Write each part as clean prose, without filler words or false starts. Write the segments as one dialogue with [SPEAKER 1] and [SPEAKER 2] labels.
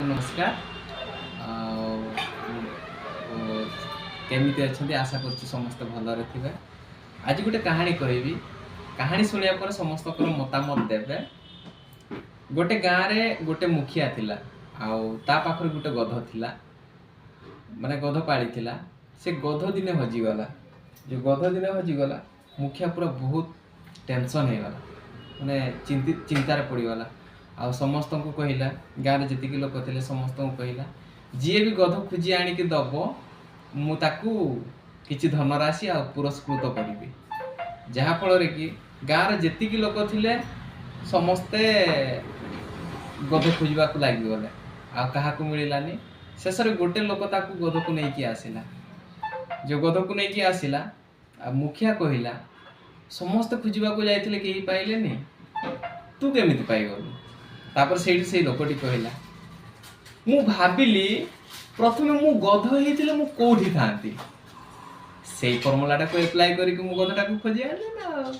[SPEAKER 1] नमस्कार। केमिति अच्छे आशा कर समस्त भलरे थे। आज गोटे कहानी कहबी। कहानी शुणिया पर समस्त मतामत देवे। गोटे गाँव में गोटे मुखिया थिला आउ ता पाखरे गोटे गध थिला माने गध पाली थिला। से गध दिने हजिगला। जो गध दिने हजिगला मुखिया पूरा बहुत टेंशन हो गला माने चिंतार पड़गला। आ समस्त को कहला गाँव में जी लोक थे समस्त को कहला जी भी गध खोजी आणिक दब मुझे किसी धनराशि आ पुरस्कृत करी जहाँफल कि गाँव में जी लोक थे समस्ते गध खोजा लगिगले आ मिललानी। शेष गोटे लोक गध को लेकिन आसला। जो गध को लेकिन आसला मुखिया कहला समस्ते खोजा जाते कहीं पाइले तू केमिति पाइगलु। तापर से लोकटी कहला मु भाबिली प्रथमे मु गध होइतिले मु कोठी थांती से फॉर्मूलाटा को अप्लाई करिक मु गधटा को खोजी आले ना।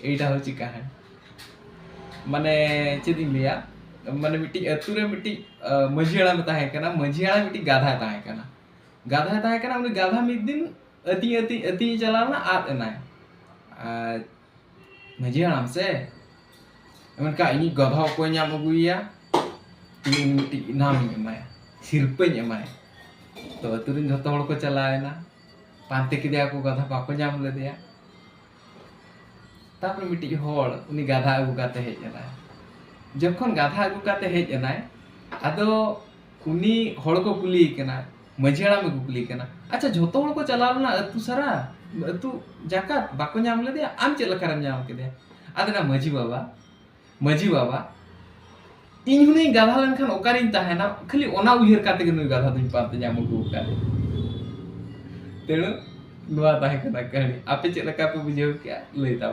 [SPEAKER 1] एटा होची कहानी माने चेदिन लिया माने मिट्टी अतुरे मिट्टी मझियाला में ताहे कना मझियाला मिट्टी गाधा ताहे कना उनी गाधा मिद दिन अति चलाना आत ना मझियाला से का इन गधा को अगुया मिट्टी इनाम सिरपे तो अतुरिन जो को चलाना पांते कि को गधा बाको नाम लेदिया। तापर मिट्टी हड़ उनी गाधा अगुकाते हेजना जखन गाधा अगुकाते हेजना आदो उनी हड़ को कुली कना मझियाला में कुली कना अच्छा जो को चलाना अतु सारा अतु जाकात बाको नाम लेदिया आम चलकर नाम के आदना मजी बाबा इन हुने गाधा लेनखान ओकारिन ताहेना खाली ओना उहिर काते नुई गाधा दुई पाते जाम अगु काले तेणु नुआ ताहे कना कहानी आपे चेलका पे बुझेउ क्या लैता।